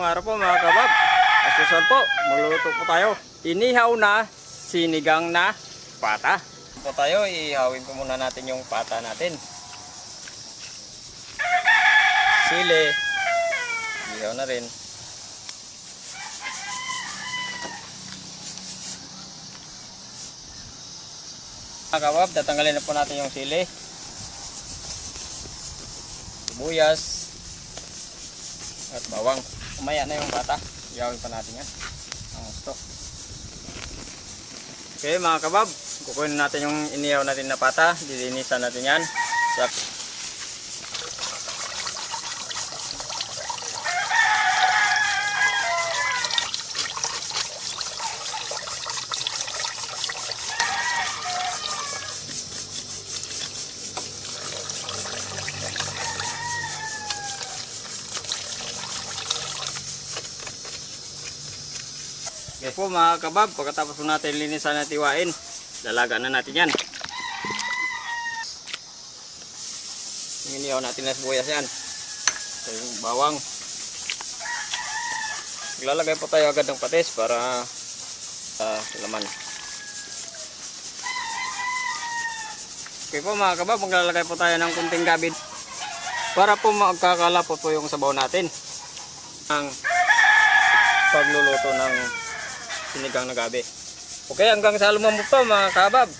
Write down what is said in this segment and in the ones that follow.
Araw po mga kabab, as usual po, magluluto po tayo. Inihaw na sinigang na pata. Po tayo, ihawin po muna natin yung pata natin. Sili, ihaw na rin. Mga kabab, tatanggalin na po natin yung sili, sibuyas, at bawang. Umaya na yung bata. Iyawin pa natin yan. Ang gusto. Okay mga kabab, kukunin natin yung inihaw natin na pata. Dilinisan natin yan. Okay po mga kabab, pagkatapos po natin linisan at iwain, lalagaan na natin yan. Inihaw natin na sibuyas yan. Ito yung bawang. Maglalagay po tayo agad ng patis para laman. Okay po mga kabab, maglalagay po tayo ng kunting gabi para po magkakalapot po yung sabaw natin ang pagluluto ng sinigang na gabi. Okay, hanggang sa lumambot pa mga kabab.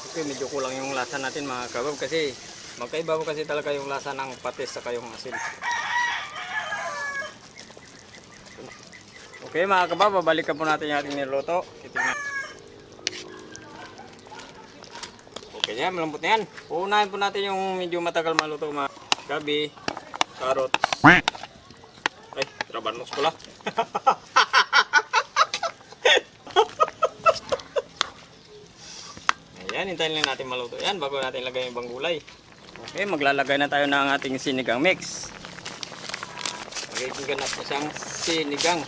Okay, medyo kulang yung lasa natin mga kabab kasi magkaiba po kasi talaga yung lasa ng patis sa yung asin. Okay mga kabab, babalikan po natin yung ating niluto. Okay yan, malambot na yan. Uunahin po natin yung medyo matagal maluto mga gabi, carrots. Ay, trabanos pala. Ayan, hintayin lang natin maluto yan bago natin lagay yung ibang gulay. Okay, maglalagay na tayo ng ating sinigang mix. Magiging ganap na siyang sinigang.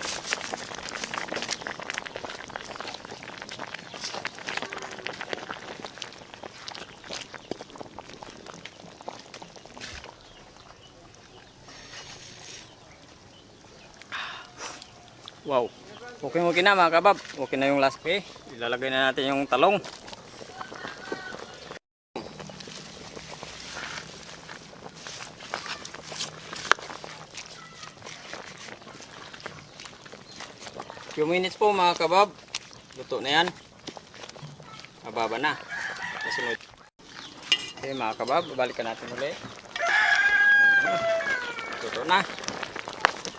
Wow. Okay na mga kabab. Okay na yung last pay. Ilalagay na natin yung talong. Few minutes po mga kabab. Luto na yan. Mababa na. Kasunod. Okay mga kabab. Babalikan natin ulit. Luto na.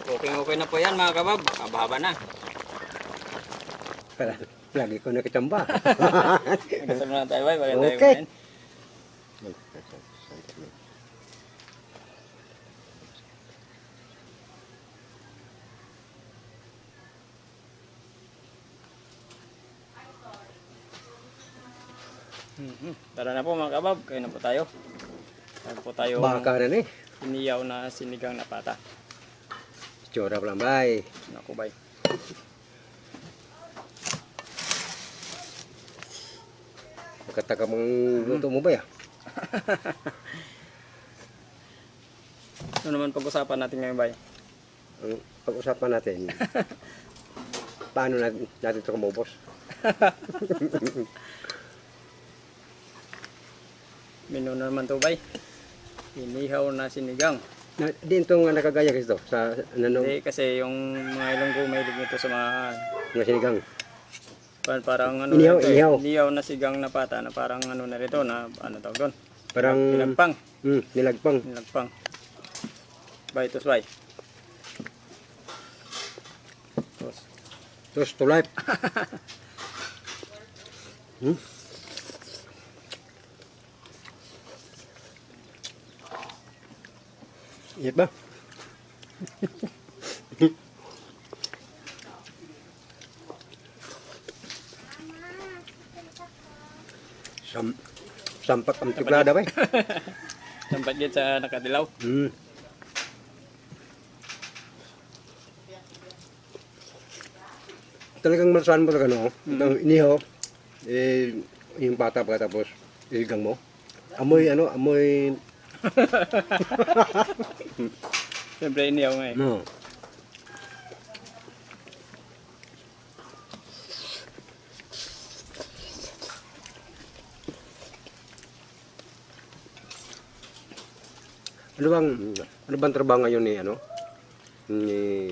Okay na po yan mga kabab. Ababa na. Lagi ko nakitamba. Kasama na tayo ba? Okay. Tara na po mga kabab. Kayo na po tayo. Kayo po tayo. Baka rin eh. Iniyaw na sinigang na pata. Tsura pa lang bay. Naku bay. Magkataka mong luto mo ba ya? Ano naman pag-usapan natin ngayon bay? Ang pag-usapan natin, paano natin ito kumubos? Menu na naman to bay. Inihaw na sinigang. Di ito nga nakagaya kasi ito sa Hindi kasi yung mga Ilonggo mahilig nito sa mga sinigang. parang ano Inihaw, ito, inihaw. inihaw na sigang na pata na parang ano na rito na ano tawag doon. Parang Nilagpang. Nilagpang. Nilagpang. Bay tos bay. Tos to life. Iyat ba? Sampak ang tiplada ba? Sampat yan sa nakadilaw. Talagang masahan mo talaga no? Inihaw, yung bata pa tapos iligang mo. Amoy Siyempre iniyaw nga eh. No. Ano bang trabaho ngayon ni ano? Ni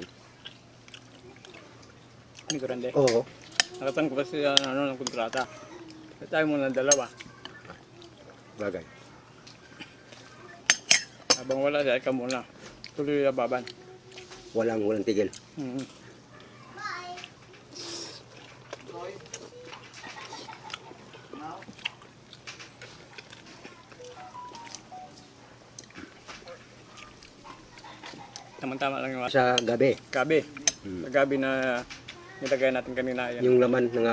Hindi ko rande. Oo. Nakatan ko kasi ng kontrata. Kaya tayo muna dalawa. Bagay. Habang wala siya, ikaw muna. Tuloy yung baban. Walang tigil. Tama-tama lang yung Sa gabi. gabi. Sa gabi na nilagay natin kanina. Yan. Yung laman ng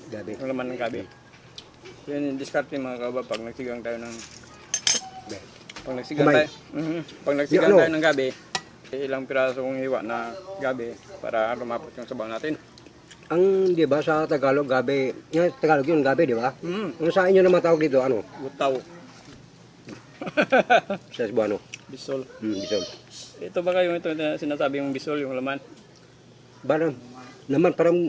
gabi. Yung laman ng gabi. Yan yung discarding mga kabab pag nagsigang tayo ng... Pag nagsigang Kumay. tayo, pag nagsigang Yung ano? tayo ng gabi, ilang pirasong hiwa na gabi para lumapot yung sabaw natin. Ang, di ba, sa Tagalog, gabi, yung Tagalog yun, gabi, di ba? Ano sa inyo naman tawag dito, ano? Gutaw. Sa Cebuano. Bisol. Bisol. Ito ba kayo ito na sinasabi yung bisol, yung laman? Parang, naman parang,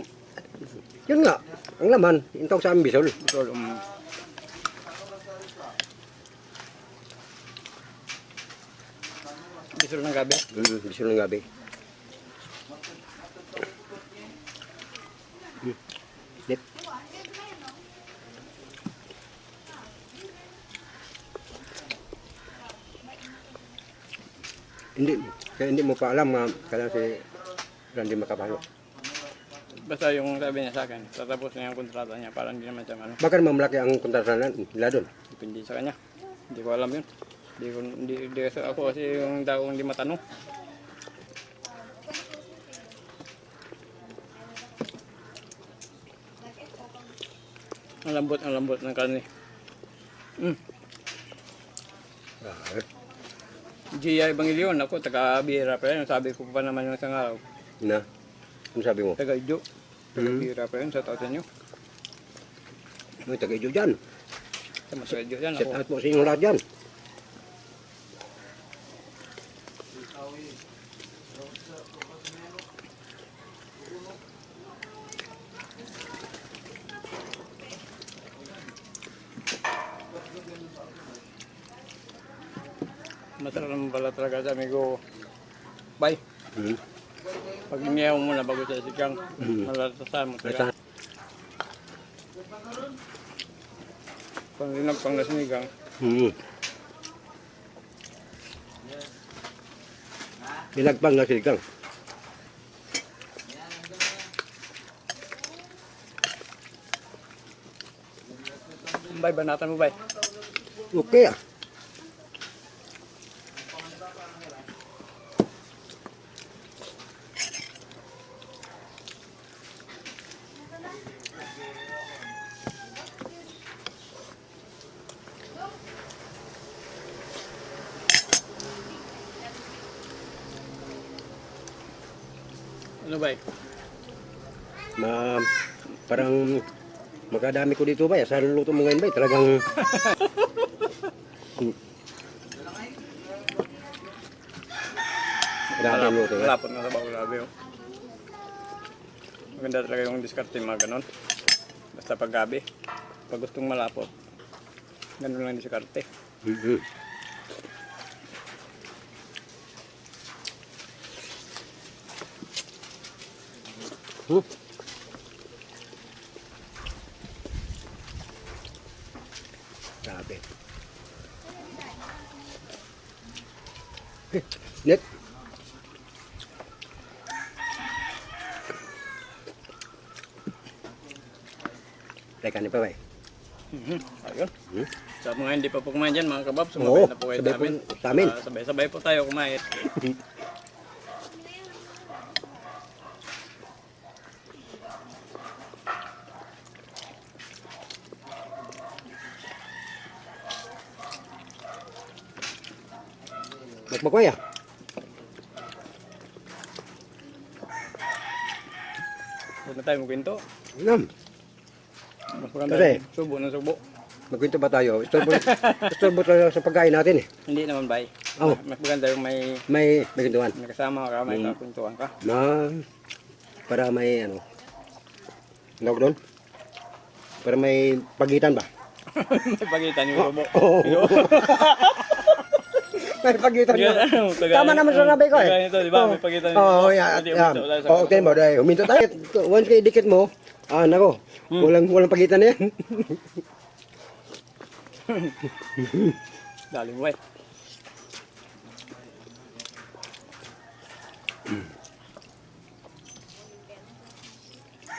yun nga, ang laman, yung tawag sa amin bisol. Bisol. Bisol ng gabi. Bisol ng gabi. Dip. Kaya hindi mo pa alam nga kailan si Randy makapalo. Basta yung sabi niya sa akin, tatapos na yung kontrata niya para hindi naman siya ano. Baka naman malaki ang kontrata nila doon. Depende sa kanya. Hindi ko alam yun. Hindi ako kasi yung daong hindi matanong. Ang lambot ng karne. G.I. Bangilion, ako taga-bihira pa yan. Sabi ko pa naman yung isang araw. Na? Ano sabi mo? Taga-idyo. Taga-bihira pa yan sa tao sa inyo. May taga-idyo dyan. Sa mas idyo yan Set ako. out po sa inyong lahat dyan. Masarap naman pala talaga sa amigo. Bye. Pag iniyaw mo na bago sa sigang, malatasan mo talaga. Pag rinag pang nasinigang, Nilagpang na siligang. bye, banatan mo bye. Okay ah. Ano bye? Parang magkadami ko dito ba? Sa luto mo ngayon ba? Talagang grabe ang luto. Malapot na sa bago labi. Oh. Maganda talaga yung diskarte mga ganon. Basta pag gabi, pag gustong malapot, ganun lang diskarte. Grabe. Net. Teka ni pa ba? Ayun. Sa mga hindi pa po kumain dyan mga kabab, Oo, sumabay na po kayo sabay sa amin. po sa amin. Sabay-sabay po tayo kumain. Magmakwaya. Huwag na tayo magkwento. Nam. Mas maganda Kasi? yung subo ng subo. Magkwento ba tayo? Istorbo tayo sa pagkain natin eh. Hindi naman bay. Oh. Mas maganda yung may May kwentuhan. kasama ka, may kakuntuhan ka. Na, para may ano, tawag doon? Para may pagitan ba? May pagitan yung robo. Oo. May pagitan ba? Tama naman sa nabi ko eh. Ganito, di ba? May pagitan yung Oo, robo. yan. Hindi, Yan. umunta tayo sa Oo, okay mo, dahil huminto tayo. Once kay dikit mo, nako, walang pagitan na yan. Dali mo eh.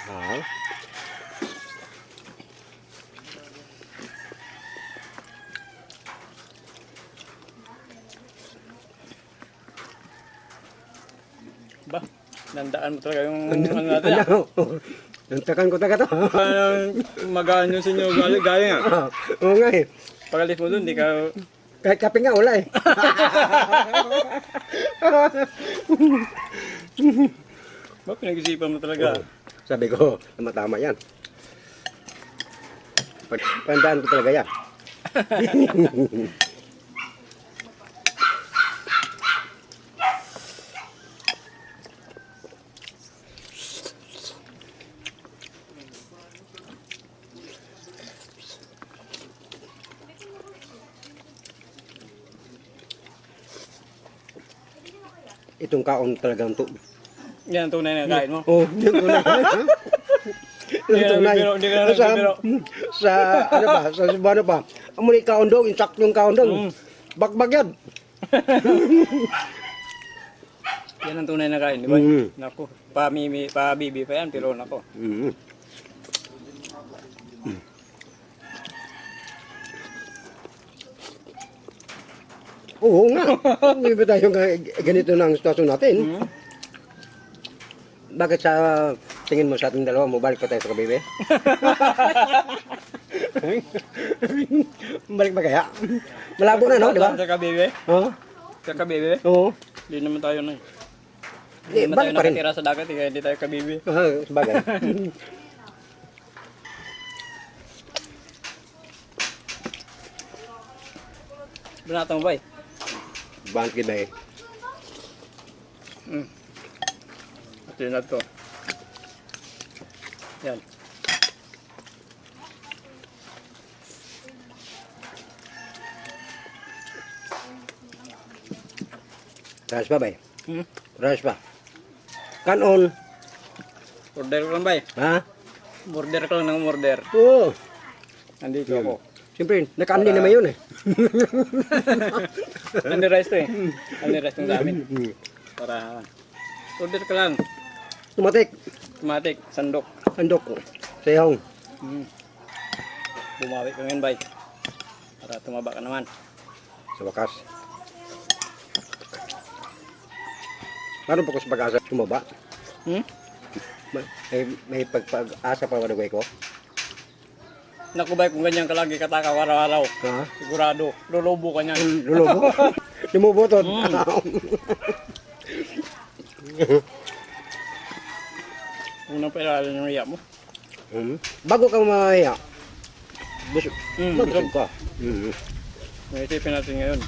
Ah. Ba? Nandaan mo talaga yung ano natin ah. Nantakan ko taga to. Magaan yung sinyo galing ah. Oo nga eh. Pagalis mo dun, di ka... Kahit kape nga, wala eh. Ba, pinag-isipan mo talaga. Sabi ko, tama yan. Pandaan ko talaga yan. Itong kaon talagang to. Yan ang tunay na kain mo. Oh, yung tunay. Yung tunay. Hindi ka nagbibiro. Sa, ano ba, sa Cebuano pa. Amoy kaon dong, insakt yung kaon dong. Bagbag yan. Yan ang tunay na kain, di ba? Mm. Naku, pa-bibi pa yan, pero nako. Mm. Oo nga. Hindi ba tayo ganito na ang sitwasyon natin? Bakit sa tingin mo sa ating dalawa, mabalik pa tayo sa kabibe? Balik ba kaya? Malabo na, no? Di ba? Sa kabibe? Oo. Sa kabibe? Oo. Hindi naman tayo na eh. Di, Hindi naman tayo balik pa rin. nakatira sa dagat, kaya hindi tayo kabibe. Sabagay. Binatang mo ba eh? Bangkit ba eh? Ito yun na to. Yan. Ras pa ba eh? Ras pa. Kanon. Order ko lang ba eh? Ha? Order ka lang ng order. Oo. Nandito ako. Siyempre, naka-unli naman yun eh. Unli rice to eh. Unli rice tong sa amin. Para order ka lang. Tumatik. Automatic, sandok. Andok. Sayong. Bumawi ka ngayon, bay. Para tumaba ka naman. Sa wakas. Paano pa ko sa pag-asa tumaba? May pag-asa pa wadagay ko? Naku, bay, kung ganyan ka lagi katakaw araw-araw. Ha? Sigurado, lulubo ka niyan. Lulubo? Lumubotot? Unang pailalan yung iya mo. Bago ka mamaya, busog. Busog ka. May isipin natin ngayon.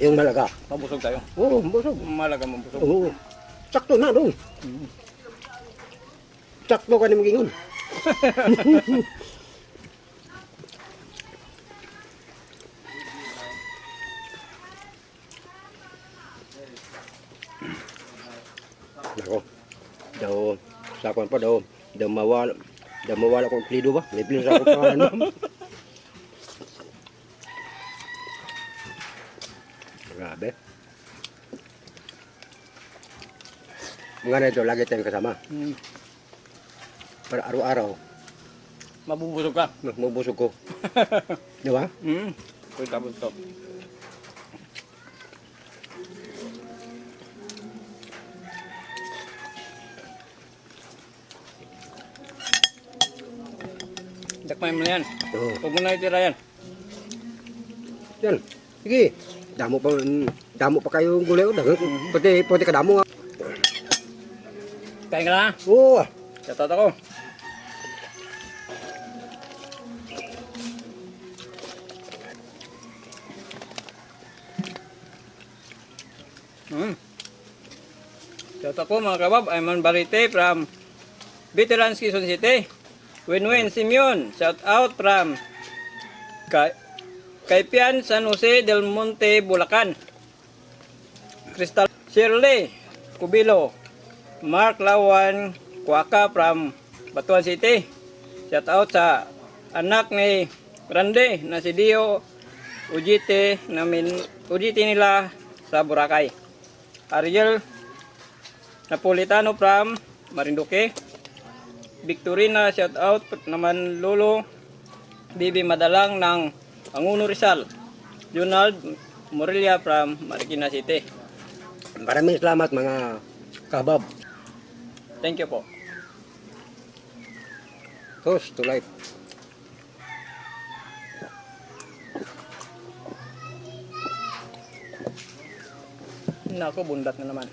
Yung malaga. Mabusog tayo. Oo, busog. Malaga mabusog. Oo. Sakto na doon. Sakto ka ni magingon. Nako. Daw, sakuan pa daw. Daw mawala ko plido ba? May plido sa ako pangalan mo. Grabe. Mga na ito, lagi tayong kasama. Para araw-araw, Mabubusog ka. mabusog ko. Di ba? Punta to. Dakmay mo na yan. Oo. Huwag mo na itira yan. Yan. Sige. Damo pa kayo gulay. Pati kadamo nga. Kain ka na. Oo. Katot ako. Shout out po mga kabab, I'm Man Barite from Veterans Quezon City. Win-win Simeon, shout out from Kaipian San Jose del Monte, Bulacan. Crystal Shirley Cubilo, Mark Lawan Kuaka from Batuan City. Shout out sa anak ni Grande na si Dio Ujite nila sa Boracay. Ariel Napolitano from Marinduque. Victorina, shout out naman Lolo Bibi Madalang ng Anguno Rizal. Donald Morelia from Marikina City. Maraming salamat mga kabab. Thank you po. Toast to life. Nako, bundat na naman.